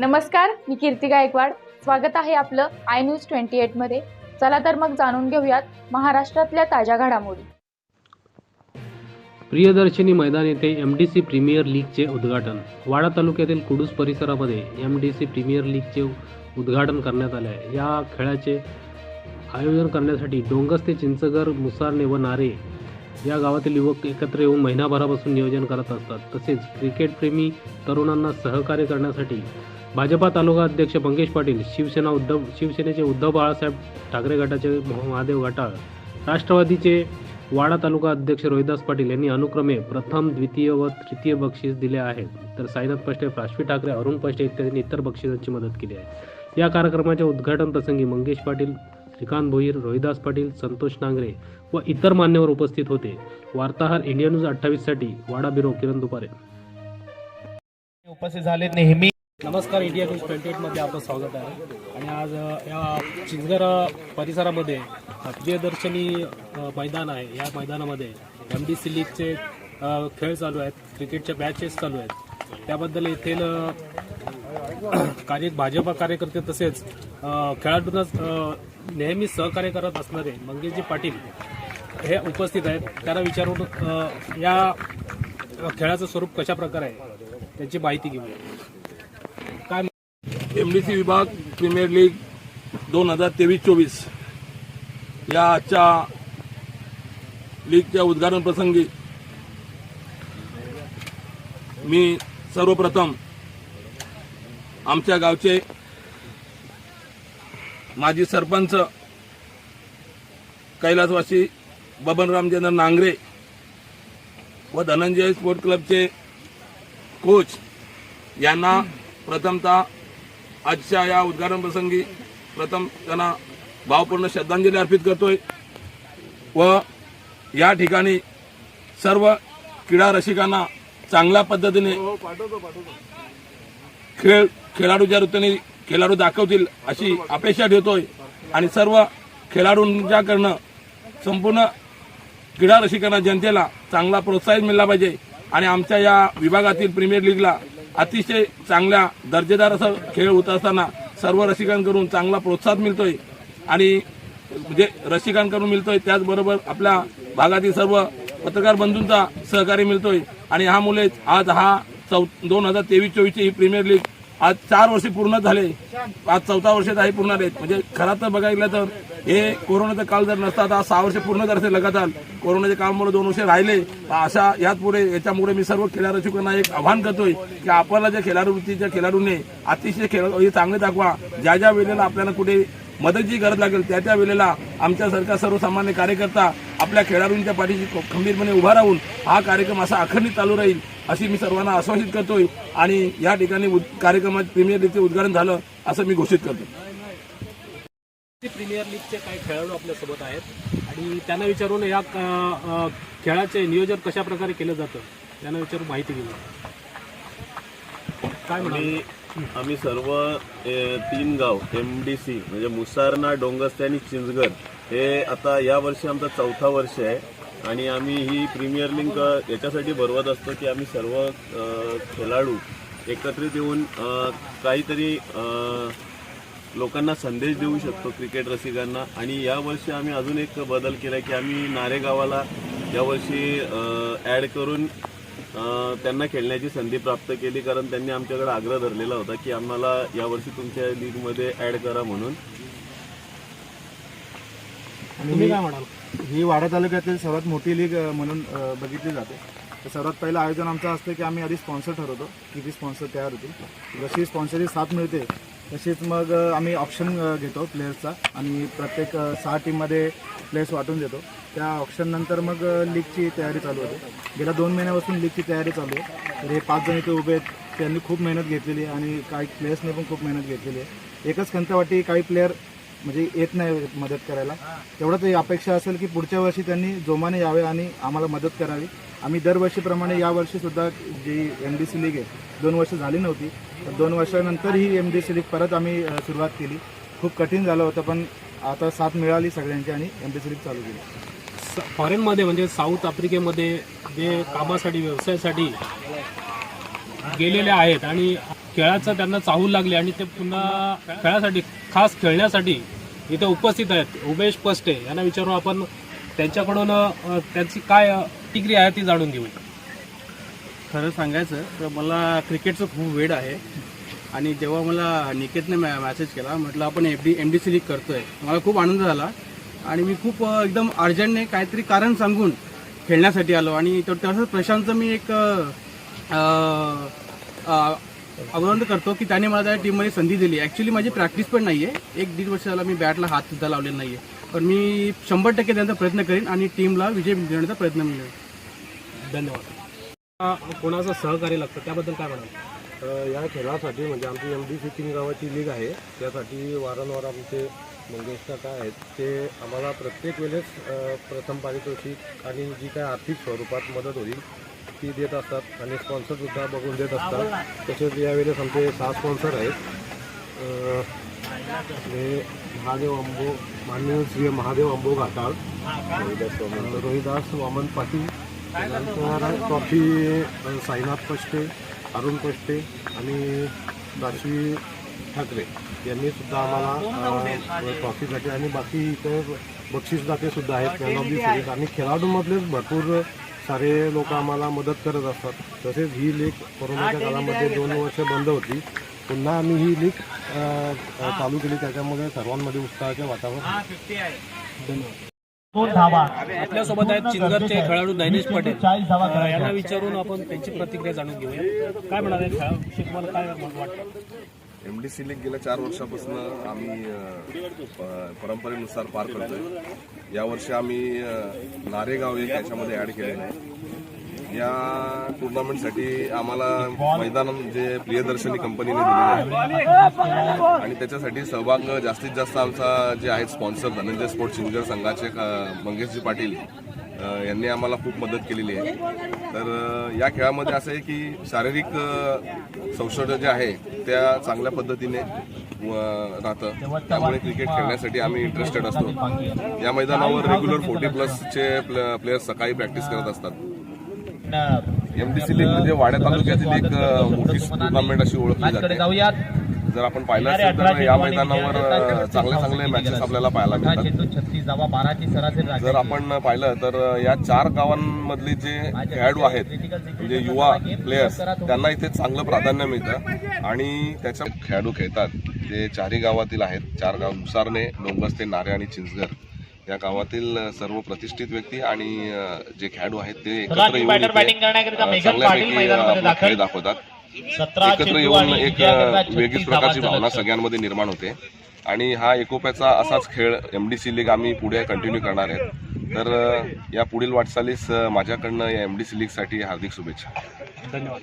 नमस्कार, मी कीर्ती गायकवाड. स्वागत आहे आपलं आय न्यूज 28 मध्ये. चला तर मग जाणून घेऊयात महाराष्ट्रातल्या ताज्या घडामोडी. प्रियदर्शनी मैदान येथे एमडीसी प्रीमियर लीगचे उद्घाटन. वाडा तालुक्यातील कुडूस परिसरामध्ये एमडीसी प्रीमियर लीगचे उद्घाटन करण्यात आले आहे. या खेळाचे आयोजन करण्यासाठी डोंगस ते चिंचघर, मुसारणे व नारे या गावातील युवक एकत्र येऊन महिनाभरापासून नियोजन करत असतात. तसेच क्रिकेटप्रेमी तरुणांना सहकार्य करण्यासाठी भाजपा तालुका अध्यक्ष मंगेश पाटील, शिवसेनेचे उद्धव बाळासाहेब ठाकरे गटाचे महादेव गटाळ, राष्ट्रवादीचे वाडा तालुका अध्यक्ष रोहिदास पाटील यांनी अनुक्रमे प्रथम, द्वितीय व तृतीय बक्षीस दिले आहेत. तर साईनाथ पष्टे, प्राश्वी ठाकरे, अरुण पष्टे इत्यादींनी इतर बक्षिसांची मदत केली आहे. या कार्यक्रमाच्या उद्घाटन प्रसंगी मंगेश पाटील, श्रीकांत भोईर, रोहिदास पाटील, संतोष नांगरे व इतर मान्यवर उपस्थित होते. वार्ताहर इंडिया न्यूज 28 साठी वाडा ब्युरो किरण दुपारे उपस्थित झाले. नेहमी नमस्कार, इंडिया न्यूज 28 मध्ये आपलं स्वागत आहे. आणि आज या चिंचघर परिसरामध्ये प्रियदर्शनी मैदान आहे. या मैदानामध्ये एमडीसी लीगचे खेळ चालू आहेत, क्रिकेटच्या मॅचेस चालू आहेत. त्याबद्दल येथील भाजपा कार्यकर्ते तसेच खेळाडूंना नेहमी सहकार्य करत असणारे मंगेशजी पाटील हे उपस्थित आहेत. त्यांना विचारून या खेळाचं स्वरूप कशा प्रकारे आहे त्याची माहिती घेऊया. काय एमडीसी विभाग प्रीमियर लीग 2023-24 या आजच्या लीगच्या उद्घाटन प्रसंगी मी सर्वप्रथम आमच्या गावचे माजी सरपंच कैलासवासी बबन रामचंद्र नांगरे व धनंजय स्पोर्ट क्लबचे कोच यांना प्रथमतः आजच्या या उद्घाटन प्रसंगी त्यांना भावपूर्ण श्रद्धांजली अर्पित करतोय. व या ठिकाणी सर्व क्रीडा रसिकांना चांगल्या पद्धतीने खेळाडूच्या वृत्तीने खेळाडू दाखवतील अशी अपेक्षा ठेवतोय. आणि सर्व खेळाडूंच्याकडनं संपूर्ण क्रीडा रसिकांना, जनतेला चांगला प्रोत्साहन मिळाला पाहिजे. आणि आमच्या या विभागातील प्रीमियर लीगला अतिशय चांगल्या दर्जेदार असं खेळ होत असताना सर्व रसिकांकडून चांगला प्रोत्साहन मिळतोय आणि म्हणजे रसिकांकडून मिळतोय. त्याचबरोबर आपल्या भागातील सर्व पत्रकार बंधूंचा सहकार्य मिळतोय. आणि ह्यामुळेच आज 2023-24 ही प्रीमियर लीग आज 4 वर्ष पूर्ण झाले. आज 4था वर्षात आहे पूर्ण आहेत. म्हणजे खरं तर बघायला तर हे कोरोनाचा काळ जर नसता तर 6 वर्ष पूर्ण झाले लगातार. कोरोनाच्या काळामुळे 2 वर्ष राहिले. अशा याच्यामुळे मी सर्व खेळाडूंना एक आव्हान करतोय की आपल्याला ज्या खेळाडूच्या खेळाडूंनी अतिशय हे चांगले दाखवा. ज्या ज्या वेळेला आपल्याला कुठे मदतीची गरज लागेल त्या वेळेला आमच्यासारखा सर्वसामान्य कार्यकर्ता आपल्या खेळाडूंच्या पाठीशी खंबीरपणे उभा राहून हा कार्यक्रम असा अखंडित चालू राहील अशी मी सर्वांना आश्वासित करतोय. आणि या ठिकाणी कार्यक्रमात प्रीमियर लीगचे उद्घाटन झालं असं मी घोषित करतो. प्रीमियर लीगचे काही खेळाडू आपल्यासोबत आहेत आणि त्यांना विचारून या खेळाचे नियोजन कशा प्रकारे केलं जातं त्यांना विचारून माहिती घेऊ. काय म्हणाले? आम्ही सर्व 3 गाव एमडीसी म्हणजे मुसारणा, डोंगस्ते आणि चिंचघर हे आता या वर्षी आमचं 4था वर्ष आहे. आणि आम्ही ही प्रीमियर लीग याच्यासाठी भरवत असतो की आम्ही सर्व खेळाडू एकत्रित येऊन काहीतरी लोकांना संदेश देऊ शकतो क्रिकेट रसिकांना. आणि यावर्षी आम्ही अजून एक बदल केला की आम्ही नारे गावाला यावर्षी ॲड करून त्यांना खेळण्याची संधी प्राप्त केली. कारण त्यांनी आमच्याकडे आग्रह धरलेला होता की आम्हाला यावर्षी तुमच्या लीगमध्ये ॲड करा म्हणून. तुम्ही काय म्हणाल? ही वाडा तालुक्यातील सर्वात मोठी लीग म्हणून बघितली जाते. तर सर्वात पहिलं आयोजन आमचं असतं की आम्ही आधी स्पॉन्सर ठरवतो, किती स्पॉन्सर तयार होतील. जशी स्पॉन्सरची साथ मिळते तशीच मग आम्ही ऑप्शन घेतो प्लेयर्सचा आणि प्रत्येक 6 टीममध्ये प्लेयर्स वाटून देतो. त्या ऑप्शन नंतर मग लीगची तयारी चालू होते. गेल्या 2 महिन्यापासून लीगची तयारी चालू आहे. तर हे 5 जण इथे उभे आहेत, त्यांनी खूप मेहनत घेतलेली आहे आणि काही प्लेयर्सने पण खूप मेहनत घेतलेली आहे. एकच खंत वाटते काही प्लेयर म्हणजे येत नाही मदत करायला. तेवढंच अपेक्षा असेल की पुढच्या वर्षी त्यांनी जोमाने यावे आणि आम्हाला मदत करावी. आम्ही दरवर्षीप्रमाणे यावर्षीसुद्धा जी एमडीसी लीग आहे 2 वर्ष झाली नव्हती, तर 2 वर्षानंतर ही एमडीसी लीग परत आम्ही सुरुवात केली. खूप कठीण झालं होतं पण आता साथ मिळाली सगळ्यांची आणि एमडीसी लीग चालू केली. फॉरेनमध्ये म्हणजे साऊथ आफ्रिकेमध्ये जे कामासाठी व्यवसायासाठी गेलेले आहेत आणि खेळाचं त्यांना चाहूल लागली आणि ते पुन्हा खेळासाठी खास खेळण्यासाठी इथे उपस्थित आहेत. उमेश पस्टे यांना विचारू आपण त्यांच्याकडून त्यांची काय प्रतिक्रिया आहे ती जाणून घेऊ. खरं सांगायचं तर मला क्रिकेटचं खूप वेळ आहे आणि जेव्हा मला निकेतने मॅसेज केला म्हटलं आपण MDC लीग करतोय, मला खूप आनंद झाला आणि मी खूप एकदम अर्जंटने काहीतरी कारण सांगून खेळण्यासाठी आलो. आणि तसंच प्रशांतचं मी एक अभिनंदन करतो की त्याने मला त्या टीममध्ये संधी दिली. ॲक्च्युली माझी प्रॅक्टिस पण नाही आहे, 1-1.5 वर्ष झाला मी बॅटला हातसुद्धा लावलेला नाही आहे, पण मी 100% देण्याचा प्रयत्न करीन आणि टीमला विजय मिळवण्याचा प्रयत्न मिळेल. धन्यवाद. कोणाचं सहकार्य लागतं त्याबद्दल काय म्हणाल? या खेळासाठी म्हणजे आमची MDC 3 गावाची लीग आहे, त्यासाठी वारंवार आमचे मंगेश काका आहेत, ते आम्हाला प्रत्येक वेळेस प्रथम पारितोषिक आणि जी काय आर्थिक स्वरूपात मदत होईल ती देत असतात आणि स्पॉन्सरसुद्धा बघून देत असतात. तसेच यावेळेस आमचे 6 स्पॉन्सर आहेत. हे माननीय श्री महादेव अंबो घाटाळ, रोहिदास वामन पाटील, त्यानंतर ट्रॉफी साईनाथ पष्टे, अरुण पष्टे आणि दाशवी ठाकरे यांनी सुद्धा आम्हाला ट्रॉफीसाठी आणि बाकी इतर बक्षीसदातेसुद्धा आहेत मॅन ऑफ दी सिरीज आणि खेळाडूंमधलेच भरपूर सारे लोक आम्हाला मदत करत असतात. तसेच ही लीग कोरोनाच्या काळामध्ये 2 वर्ष बंद होती, पुन्हा आम्ही ही लीग चालू केली, त्याच्यामुळे सर्वांमध्ये उत्साहाचे वातावरण. धन्यवाद. आपल्यासोबत आहेत चिंचगडचे खेळाडू नैनेश पटेल, यांना विचारून आपण त्यांची प्रतिक्रिया जाणून घेऊया. काय म्हणाले खेळाविषयी तुम्हाला काय वाटतं? MDC लीग गेल्या 4 वर्षापासून आम्ही परंपरेनुसार पार करतोय. यावर्षी आम्ही नारेगाव एक याच्यामध्ये ॲड केलेलं आहे. या टुर्नामेंटसाठी आम्हाला मैदान जे प्रियदर्शनी कंपनीने दिलेले आहे आणि त्याच्यासाठी सहभाग जास्तीत जास्त आमचा जे आहेत स्पॉन्सर धनंजय स्पोर्ट्स चिंचगड संघाचे मंगेशजी पाटील यांनी आम्हाला खूप मदत केलेली आहे. तर या खेळामध्ये असं आहे की शारीरिक संशोधन जे आहे त्या चांगल्या पद्धतीने राहतं, त्यामुळे क्रिकेट खेळण्यासाठी आम्ही इंटरेस्टेड असतो. या मैदानावर रेग्युलर 40+ प्लेयर्स सकाळी प्रॅक्टिस करत असतात. MDC लीग म्हणजे वाड्या तालुक्यातील एक मोठी टुर्नामेंट अशी ओळखली जाते. जर आपण पाहिलं असेल तर या मैदानावर चांगले मॅचेस आपल्याला पाहायला मिळतात. जर आपण पाहिलं तर या 4 गावांमधले जे खेळाडू आहेत म्हणजे युवा प्लेयर्स त्यांना इथे चांगलं प्राधान्य मिळतं आणि त्याच्या खेळाडू खेळतात जे 4ही गावातील आहेत. 4 गाव मुसारणे, डोंगस्ते, नारे आणि चिंचगड या गावातील सर्व प्रतिष्ठित व्यक्ती आणि जे खेळाडू आहेत ते एकत्र येऊन चांगल्यापैकी खेळ दाखवतात. एकत्र येऊन एक वेगळीच प्रकारची भावना सगळ्यांमध्ये निर्माण होते आणि हा एकोप्याचा असाच खेळ MDC लीग आम्ही पुढे कंटिन्यू करणार आहे. तर या पुढील वाटचालीस माझ्याकडनं या MDC लीगसाठी हार्दिक शुभेच्छा. धन्यवाद.